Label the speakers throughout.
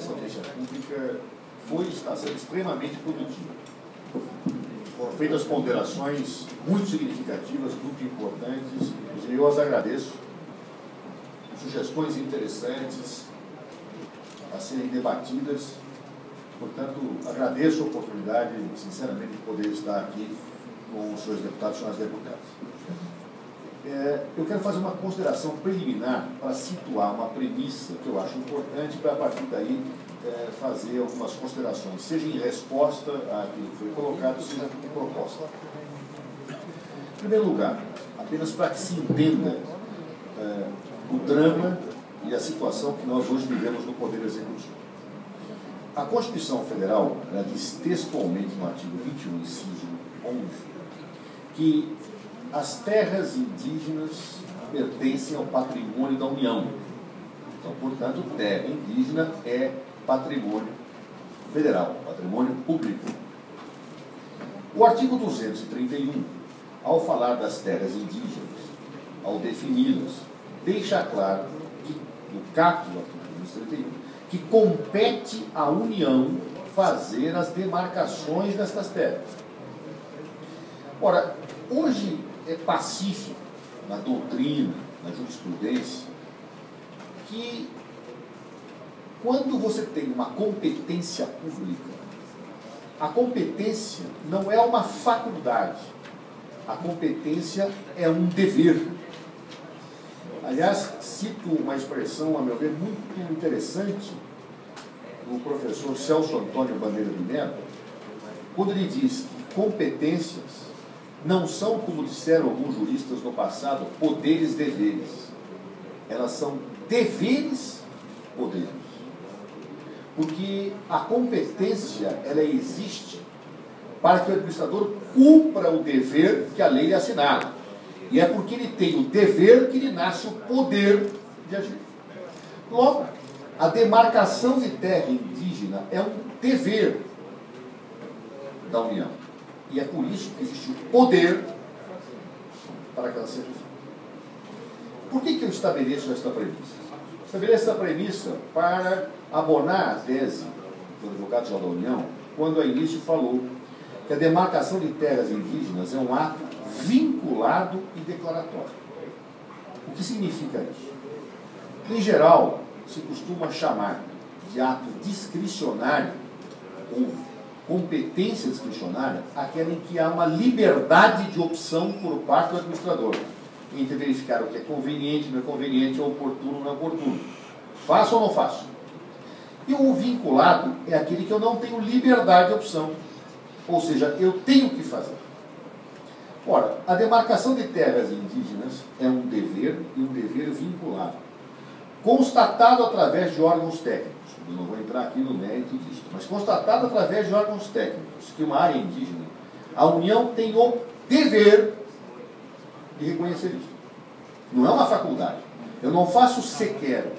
Speaker 1: essa audiência pública foi e está sendo extremamente produtiva. Foram feitas ponderações muito significativas, muito importantes, e eu as agradeço. Sugestões interessantes a serem debatidas. Portanto, agradeço a oportunidade, sinceramente, de poder estar aqui com os senhores deputados e senhoras deputadas. Eu quero fazer uma consideração preliminar para situar uma premissa que eu acho importante para, a partir daí, fazer algumas considerações, seja em resposta àquilo que foi colocado, seja em proposta. Em primeiro lugar, apenas para que se entenda o drama e a situação que nós hoje vivemos no Poder Executivo. A Constituição Federal, ela diz textualmente no artigo 21, inciso 11, que as terras indígenas pertencem ao patrimônio da União. Então, portanto, terra indígena é patrimônio federal, patrimônio público. O artigo 231, ao falar das terras indígenas, ao defini-las, deixa claro que, no capítulo do artigo 231, que compete à União fazer as demarcações destas terras. Ora, hoje é pacífico na doutrina, na jurisprudência, que quando você tem uma competência pública, a competência não é uma faculdade, a competência é um dever. Aliás, cito uma expressão, a meu ver, muito interessante do professor Celso Antônio Bandeira de Mello, quando ele diz que competências não são, como disseram alguns juristas no passado, poderes, deveres. Elas são deveres, poderes. Porque a competência, ela existe para que o administrador cumpra o dever que a lei lhe assinala. E é porque ele tem o dever que lhe nasce o poder de agir. Logo, a demarcação de terra indígena é um dever da União. E é por isso que existe o poder para que ela seja feita. Por que eu estabeleço esta premissa? Estabeleço esta premissa para abonar a tese do advogado-geral da União, quando a início falou que a demarcação de terras indígenas é um ato vinculado e declaratório. O que significa isso? Em geral, se costuma chamar de ato discricionário ou competência discricionária aquela em que há uma liberdade de opção por parte do administrador entre verificar o que é conveniente, não é conveniente, oportuno, não é oportuno. Faço ou não faço? E o vinculado é aquele que eu não tenho liberdade de opção. Ou seja, eu tenho que fazer. Ora, a demarcação de terras indígenas é um dever e um dever vinculado, constatado através de órgãos técnicos. Eu não vou entrar aqui no mérito disso, mas constatado através de órgãos técnicos que uma área indígena, a União tem o dever de reconhecer isso. Não é uma faculdade. Eu não faço se quero.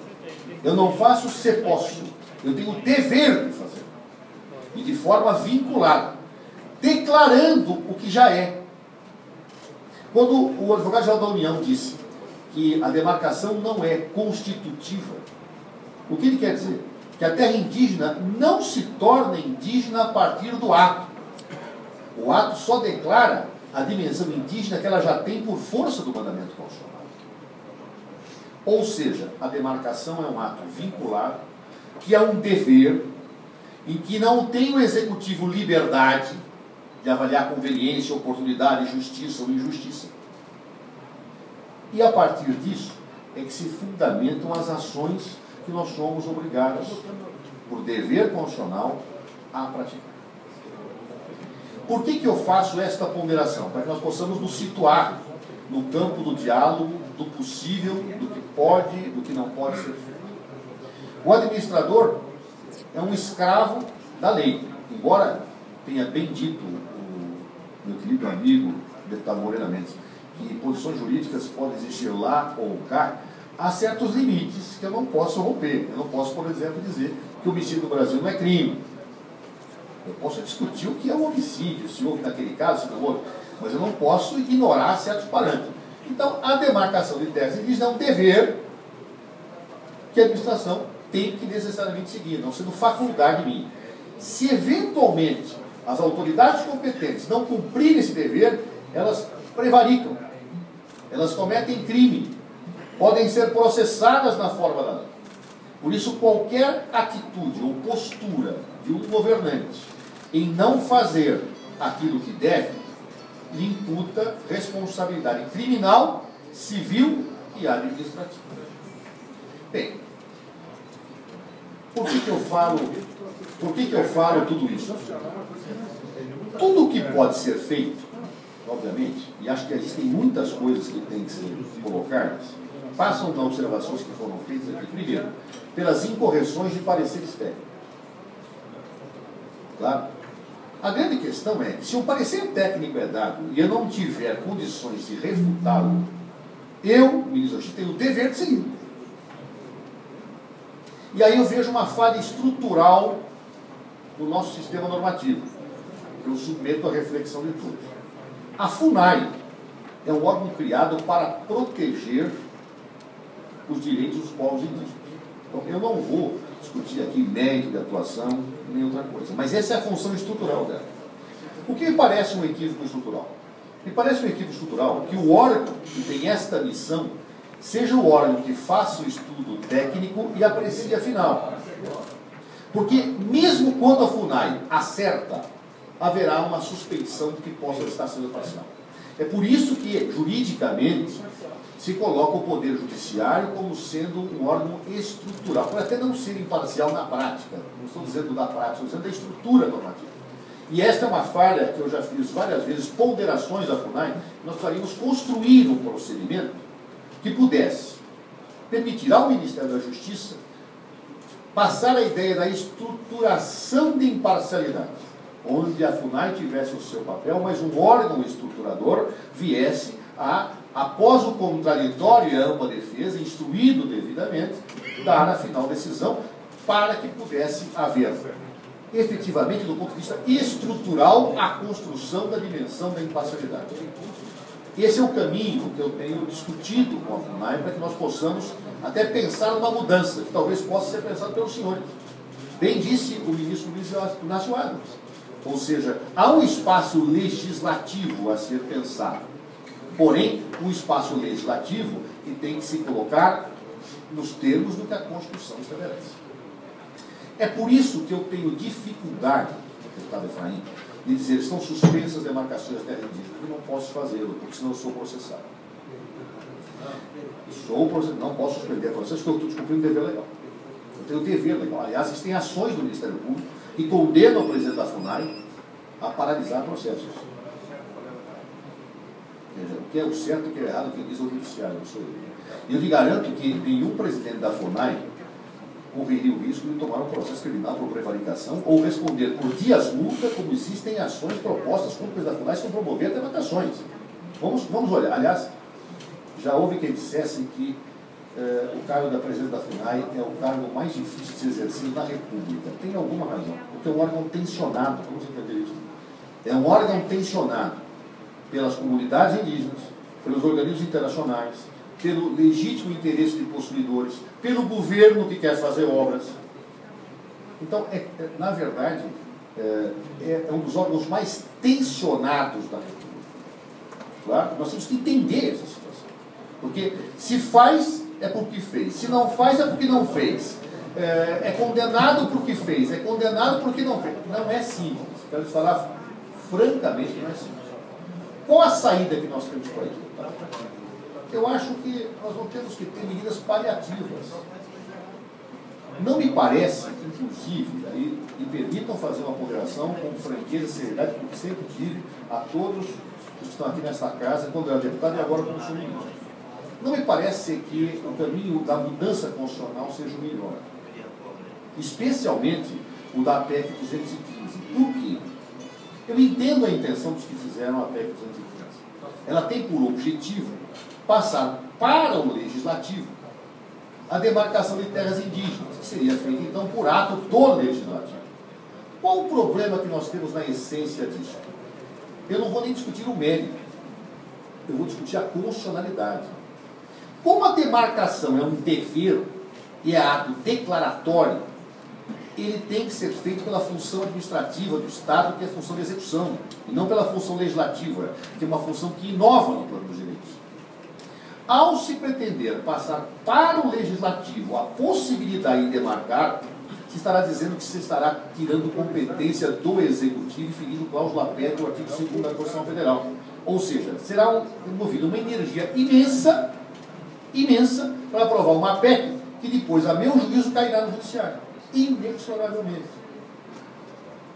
Speaker 1: Eu não faço se posso. Eu tenho o dever de fazer. E de forma vinculada, declarando o que já é. Quando o advogado-geral da União disse que a demarcação não é constitutiva, o que ele quer dizer? Que a terra indígena não se torna indígena a partir do ato. O ato só declara a dimensão indígena que ela já tem por força do mandamento constitucional. Ou seja, a demarcação é um ato vinculado, que é um dever, em que não tem o executivo liberdade de avaliar conveniência, oportunidade, justiça ou injustiça. E a partir disso é que se fundamentam as ações que nós somos obrigados, por dever constitucional, a praticar. Por que eu faço esta ponderação? Para que nós possamos nos situar no campo do diálogo, do possível, do que pode, do que não pode ser feito. O administrador é um escravo da lei, embora tenha bem dito o meu querido amigo, deputado Moreira Mendes, que posições jurídicas podem existir lá ou cá, há certos limites que eu não posso romper. Eu não posso, por exemplo, dizer que o homicídio no Brasil não é crime. Eu posso discutir o que é um homicídio, se houve naquele caso, se não houve, mas eu não posso ignorar certos parâmetros. Então, a demarcação de terras indígenas é um dever que a administração tem que necessariamente seguir, não sendo faculdade minha. Se eventualmente as autoridades competentes não cumprirem esse dever, elas prevaricam, elas cometem crime, podem ser processadas na forma da lei. Por isso, qualquer atitude ou postura de um governante em não fazer aquilo que deve, lhe imputa responsabilidade criminal, civil e administrativa. Bem, por que eu falo tudo isso? Tudo o que pode ser feito, obviamente, e acho que existem muitas coisas que têm que ser colocadas, passam das observações que foram feitas aqui. Primeiro, pelas incorreções de pareceres técnicos. Claro? A grande questão é, se um parecer técnico é dado e eu não tiver condições de refutá-lo, eu, ministro da Justiça, tenho o dever de seguir. E aí eu vejo uma falha estrutural no nosso sistema normativo, que eu submeto à reflexão de todos. A FUNAI é um órgão criado para proteger os direitos dos povos indígenas. Então, eu não vou discutir aqui mérito de atuação, nem outra coisa, mas essa é a função estrutural dela. O que me parece um equívoco estrutural? Me parece um equívoco estrutural que o órgão que tem esta missão seja o órgão que faça o estudo técnico e aprecie a final. Porque mesmo quando a FUNAI acerta, haverá uma suspeição de que possa estar sendo parcial. É por isso que, juridicamente, se coloca o Poder Judiciário como sendo um órgão estrutural. Pode até não ser imparcial na prática, não estou dizendo da prática, estou dizendo da estrutura normativa. E esta é uma falha que eu já fiz várias vezes, ponderações da FUNAI, nós precisaríamos construir um procedimento que pudesse permitir ao Ministério da Justiça passar a ideia da estruturação de imparcialidade, onde a FUNAI tivesse o seu papel, mas um órgão estruturador viesse a, após o contraditório e a ampla defesa, instruído devidamente, dar a final decisão para que pudesse haver, efetivamente, do ponto de vista estrutural, a construção da dimensão da imparcialidade. Esse é o caminho que eu tenho discutido com a FUNAI para que nós possamos até pensar numa mudança, que talvez possa ser pensada pelos senhores. Bem disse o ministro Luiz Inácio Adams. Ou seja, há um espaço legislativo a ser pensado. Porém, um espaço legislativo que tem que se colocar nos termos do que a Constituição estabelece. É por isso que eu tenho dificuldade, deputado Efraim, de dizer que estão suspensas as demarcações das terras indígenas. Eu não posso fazê-lo, porque senão eu sou processado. Não posso suspender a processo, porque eu estou descumprindo o dever legal. Eu tenho o dever legal. Aliás, existem ações do Ministério Público que condenam o presidente da FUNAI a paralisar processos. Veja, o que é o certo e o que é errado, quem diz é o judiciário, não sou eu. E eu lhe garanto que nenhum presidente da FUNAI correria o risco de tomar um processo criminal por prevaricação ou responder por dias multa, como existem ações propostas contra o presidente da FUNAI que vão promover demarcações. Vamos olhar. Aliás, já houve quem dissesse que o cargo da presidente da FUNAI é o cargo mais difícil de se exercer na República. Tem alguma razão, porque é um órgão tensionado, vamos entender isso. É um órgão tensionado pelas comunidades indígenas, pelos organismos internacionais, pelo legítimo interesse de possuidores, pelo governo que quer fazer obras. Então, na verdade, é um dos órgãos mais tensionados da República. Claro? Nós temos que entender essa situação. Porque se faz, é porque fez. Se não faz, é porque não fez. É condenado porque fez. É condenado porque não fez. Não é simples. Quero falar francamente que não é simples. Qual a saída que nós temos para isso? Eu acho que nós não temos que ter medidas paliativas. Não me parece, inclusive, aí, e permitam fazer uma ponderação com franqueza e seriedade, porque sempre tive a todos os que estão aqui nesta casa, quando era deputado e agora como sou ministro. Não me parece que o caminho da mudança constitucional seja o melhor. Especialmente o da PEC 215. Por quê? Eu entendo a intenção dos que fizeram a PEC 215. Ela tem por objetivo passar para o legislativo a demarcação de terras indígenas, que seria feita então por ato do legislativo. Qual o problema que nós temos na essência disso? Eu não vou nem discutir o mérito, eu vou discutir a constitucionalidade. Como a demarcação é um dever, e é ato declaratório, ele tem que ser feito pela função administrativa do Estado, que é a função de execução, e não pela função legislativa, que é uma função que inova no plano dos direitos. Ao se pretender passar para o legislativo a possibilidade de demarcar, se estará dizendo que se estará tirando competência do executivo e ferindo cláusula pétrea do artigo 2º da Constituição Federal. Ou seja, será movida uma energia imensa para aprovar uma PEC que depois, a meu juízo, cairá no judiciário, inexoravelmente.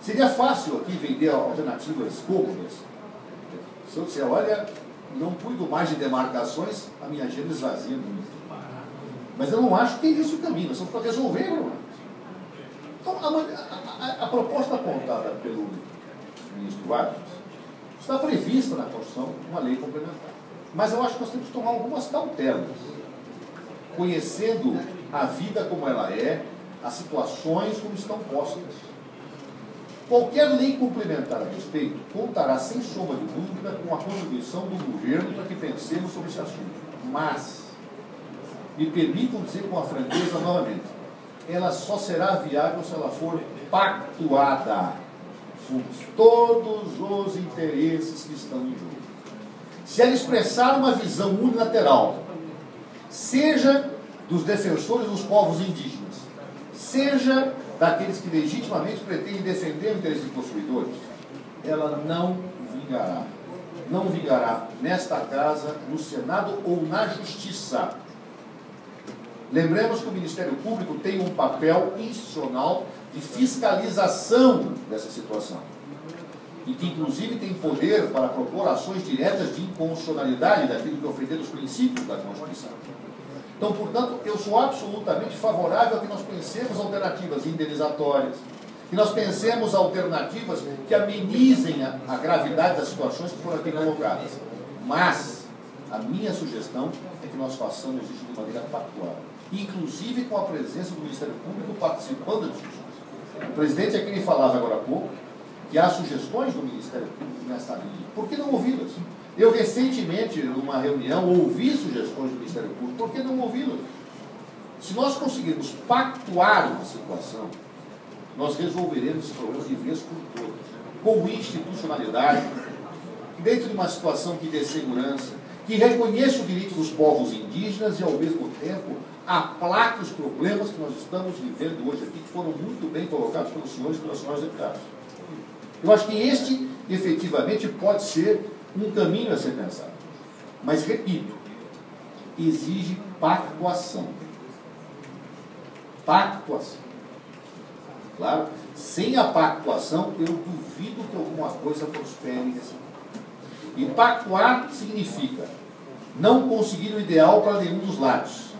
Speaker 1: Seria fácil aqui vender alternativas cômodas. Se eu disser, olha, não cuido mais de demarcações, a minha agenda esvazia muito. Mas eu não acho que é esse o caminho, nós estamos para resolver, não é? Então, a proposta apontada pelo ministro Vargas está prevista na Constituição uma lei complementar. Mas eu acho que nós temos que tomar algumas cautelas, conhecendo a vida como ela é, as situações como estão postas. Qualquer lei complementar a respeito contará, sem sombra de dúvida, com a contribuição do governo para que pensemos sobre esse assunto. Mas, me permitam dizer com a franqueza novamente, ela só será viável se ela for pactuada com todos os interesses que estão em jogo. Se ela expressar uma visão unilateral, seja dos defensores dos povos indígenas, seja daqueles que legitimamente pretendem defender o interesse dos consumidores, ela não vingará. Não vingará nesta casa, no Senado ou na Justiça. Lembremos que o Ministério Público tem um papel institucional de fiscalização dessa situação. E que, inclusive, tem poder para propor ações diretas de inconstitucionalidade daquilo que ofender os princípios da Constituição. Então, portanto, eu sou absolutamente favorável a que nós pensemos alternativas indenizatórias, que nós pensemos alternativas que amenizem a gravidade das situações que foram aqui colocadas. Mas a minha sugestão é que nós façamos isso de maneira pactuada, inclusive com a presença do Ministério Público participando da discussão. O presidente aqui me falava agora há pouco que há sugestões do Ministério Público nessa linha. Por que não ouvi-las? Eu recentemente, numa reunião, ouvi sugestões do Ministério Público. Por que não ouvi-las? Se nós conseguirmos pactuar uma situação, nós resolveremos esse problema de vez por todas, com institucionalidade, dentro de uma situação que dê segurança, que reconheça o direito dos povos indígenas e, ao mesmo tempo, aplaque os problemas que nós estamos vivendo hoje aqui, que foram muito bem colocados pelos senhores e pelos senhores deputados. Eu acho que este, efetivamente, pode ser um caminho a ser pensado. Mas, repito, exige pactuação. Pactuação. Claro, sem a pactuação, eu duvido que alguma coisa prospere nesse mundo. E pactuar significa não conseguir o ideal para nenhum dos lados.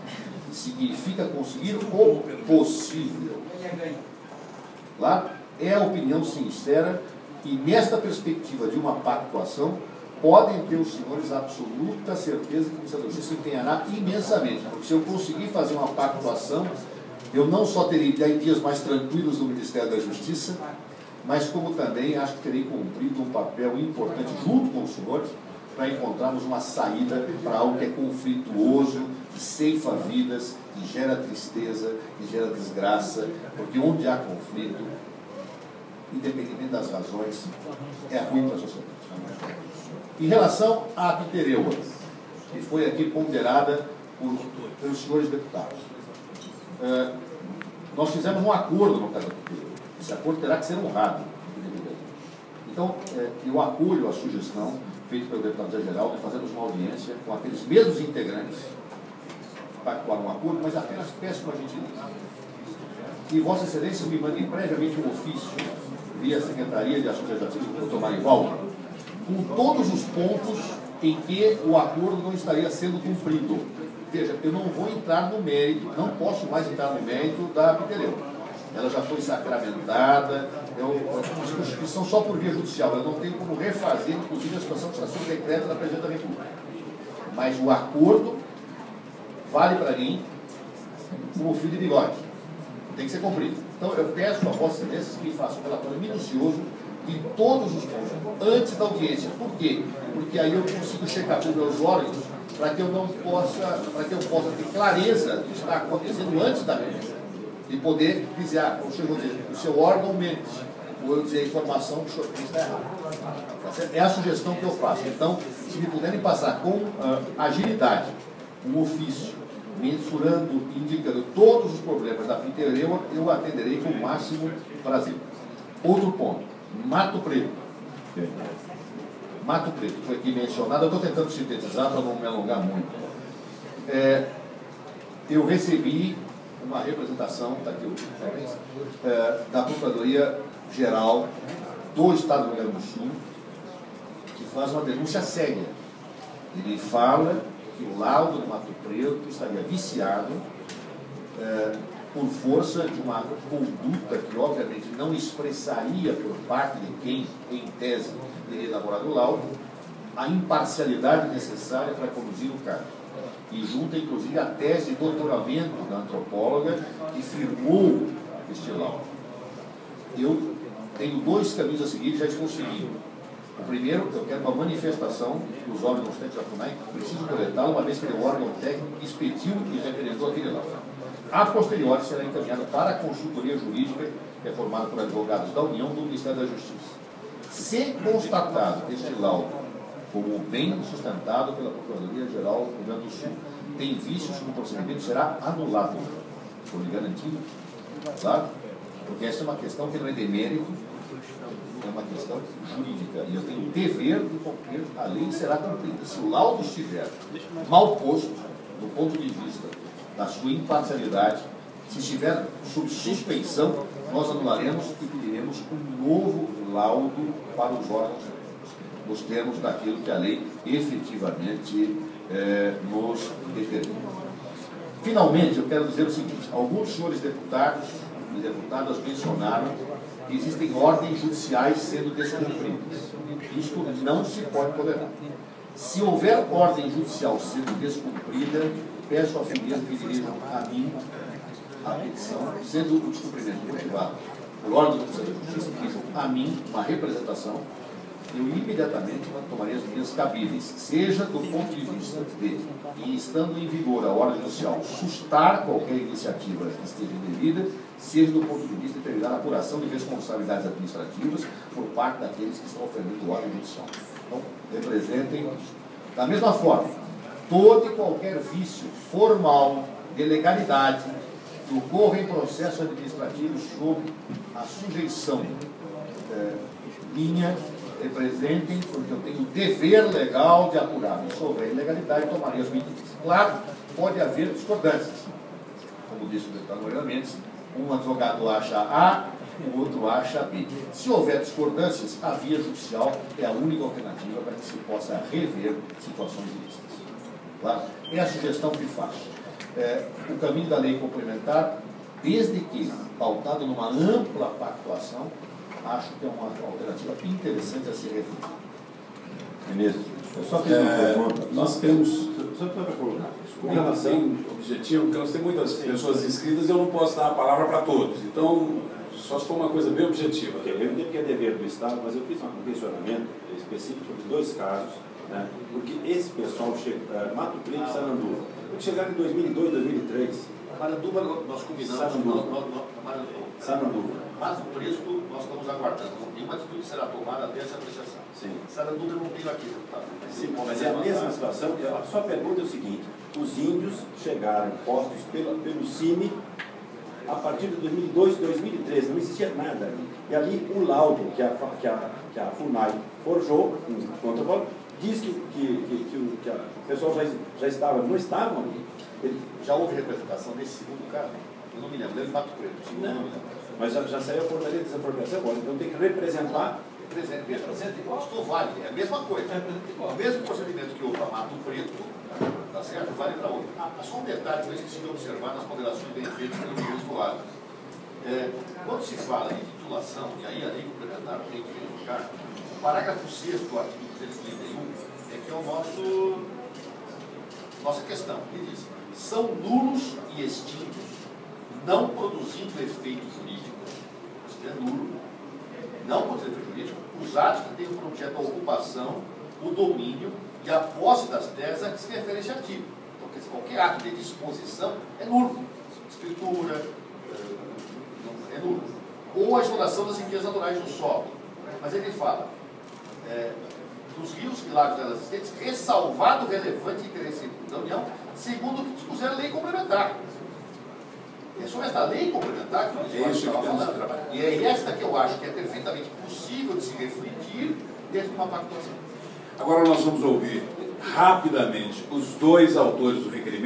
Speaker 1: Significa conseguir o possível. Claro, é a opinião sincera e, nesta perspectiva de uma pactuação, podem ter os senhores absoluta certeza que o Ministério da Justiça se empenhará imensamente. Porque se eu conseguir fazer uma pactuação, eu não só terei 10 dias mais tranquilos no Ministério da Justiça, mas como também acho que terei cumprido um papel importante junto com os senhores para encontrarmos uma saída para algo que é conflituoso, que ceifa vidas, que gera tristeza, que gera desgraça, porque onde há conflito, independente das razões, é ruim para a sociedade. Em relação à Pitereua, que foi aqui ponderada pelos senhores deputados, nós fizemos um acordo no caso da Pitereua. Esse acordo terá que ser honrado. Então, eu acolho a sugestão feita pelo deputado Zé Geraldo de fazermos uma audiência com aqueles mesmos integrantes para pactuar um acordo, mas apenas peço uma gentileza. Que Vossa Excelência me mande previamente um ofício via Secretaria de Assuntos Legislativos do Dr. Marivaldo, com todos os pontos em que o acordo não estaria sendo cumprido. Veja, eu não vou entrar no mérito, não posso mais entrar no mérito da Pitereua. Ela já foi sacramentada, uma Constituição só por via judicial, eu não tenho como refazer, inclusive, a situação que está sob decreto da Presidente da República. Mas o acordo vale para mim como fio de bigode. Tem que ser cumprido. Então, eu peço a Vossa Excelência que faça um relatório minucioso de todos os pontos, antes da audiência. Por quê? Porque aí eu consigo checar com meus órgãos para que eu possa ter clareza do que está acontecendo antes da remessa. E poder dizer, o seu órgão mente, ou eu dizer a informação que o senhor tem está errada. É a sugestão que eu faço. Então, se me puderem passar com agilidade um ofício, mensurando, indicando todos os problemas da Finterema, eu atenderei com o máximo prazer. Outro ponto, Mato Preto. Mato Preto, foi aqui mencionado, eu estou tentando sintetizar para não me alongar muito. Eu recebi uma representação, está aqui, da Procuradoria-Geral do Estado do Rio Grande do Sul, que faz uma denúncia séria. Ele fala que o laudo do Mato Preto estaria viciado por força de uma conduta que, obviamente, não expressaria por parte de quem, em tese, teria elaborado o laudo, a imparcialidade necessária para conduzir o caso. E junta, inclusive, a tese de doutoramento da antropóloga que firmou este laudo. Eu tenho dois caminhos a seguir e já estou seguindo. O primeiro, eu quero uma manifestação dos órgãos técnicos da FUNAI, preciso coletá-lo, uma vez que o órgão técnico expediu e referendou aquele laudo. A posteriori será encaminhado para a consultoria jurídica, que é formada por advogados da União do Ministério da Justiça. Se constatado este laudo como bem sustentado pela Procuradoria-Geral do Rio Grande do Sul, tem vícios no procedimento, será anulado. Estou lhe garantindo, claro? Porque essa é uma questão que não é de mérito, é uma questão jurídica. E eu tenho o dever de cumprir, a lei será cumprida. Se o laudo estiver mal posto, do ponto de vista da sua imparcialidade, se estiver sob suspeição, nós anularemos e pediremos um novo laudo para os órgãos, nos termos daquilo que a lei efetivamente nos determina. Finalmente, eu quero dizer o seguinte: alguns senhores deputados e deputadas mencionaram que existem ordens judiciais sendo descumpridas. Isto não se pode tolerar. Se houver ordem judicial sendo descumprida, peço à fineza que dirijam a mim a petição, sendo o descumprimento motivado por ordem da Justiça, que dirijam a mim uma representação, eu imediatamente tomaria as medidas cabíveis, seja do ponto de vista de, e estando em vigor a ordem judicial, sustar qualquer iniciativa que esteja indevida, seja do ponto de vista de determinar a apuração de responsabilidades administrativas por parte daqueles que estão ofendendo a ordem judicial. Então, representem da mesma forma todo e qualquer vício formal de legalidade que ocorra em processo administrativo sob a sujeição minha, representem, porque eu tenho o dever legal de apurar. Se houver ilegalidade, tomarei as medidas. Claro, pode haver discordâncias. Como disse o deputado Moreira Mendes, um advogado acha A, o outro acha B. Se houver discordâncias, a via judicial é a única alternativa para que se possa rever situações ilícitas. Claro? É a sugestão que faço. O caminho da lei complementar, desde que pautado numa ampla pactuação, acho que é uma alternativa interessante a ser refletida.
Speaker 2: Ministro, eu só fiz uma pergunta. Nós temos, só para colocar, com relação objetivo, porque nós temos muitas pessoas inscritas e eu não posso dar a palavra para todos. Então, só se for uma coisa bem objetiva.
Speaker 3: Eu entendo que é dever do Estado, mas eu fiz um questionamento específico sobre dois casos, né? Porque esse pessoal chega, Mato Preto e Sananduva, chegaram em 2002, 2003.
Speaker 1: Maranduba, nós combinamos.
Speaker 3: Sananduva.
Speaker 1: Mato Preto, nós estamos aguardando. Nenhuma atitude será tomada até essa apreciação.
Speaker 3: Sim.
Speaker 1: Sananduva eu não tenho aqui, deputado.
Speaker 3: Sim, mas é a mesma situação. A sua pergunta é o seguinte: os índios chegaram postos pelo CIMI a partir de 2002, 2013, não existia nada. E ali o laudo que a FUNAI forjou, contra o laudo, diz que o pessoal já estava, não estavam ali.
Speaker 1: Já houve representação nesse segundo caso? Eu não me lembro, lembro de Mato Preto.
Speaker 3: Não, mas já saiu a portaria de desapropriação agora, então tem que representar.
Speaker 1: Isto vale, é a mesma coisa. O mesmo procedimento que houve para Mato Preto, tá certo? Vale para outro. Só um detalhe que eu esqueci de observar nas ponderações bem feitas pelo ministro Soares. Quando se fala em titulação, e aí a lei complementar tem que verificar, o parágrafo 6º do artigo 231 é que é o nossa questão. Ele diz: são nulos e extintos, não produzindo efeito jurídico, isso é nulo, não produzindo efeito jurídico, os atos que tenham por objeto a ocupação, o domínio E a posse das terras é que se refere a esse artigo. Então, quer dizer, qualquer ato de disposição é nulo. Escritura é nulo. Ou a exploração das riquezas naturais do solo. Mas ele fala dos rios e lagos delas existentes, ressalvado o relevante interesse da União, segundo o que dispuser a lei complementar. É sobre esta lei complementar que nós estamos falando. E é esta que eu acho que é perfeitamente possível de se refletir dentro de uma pactuação.
Speaker 2: Agora nós vamos ouvir rapidamente os dois autores do requerimento.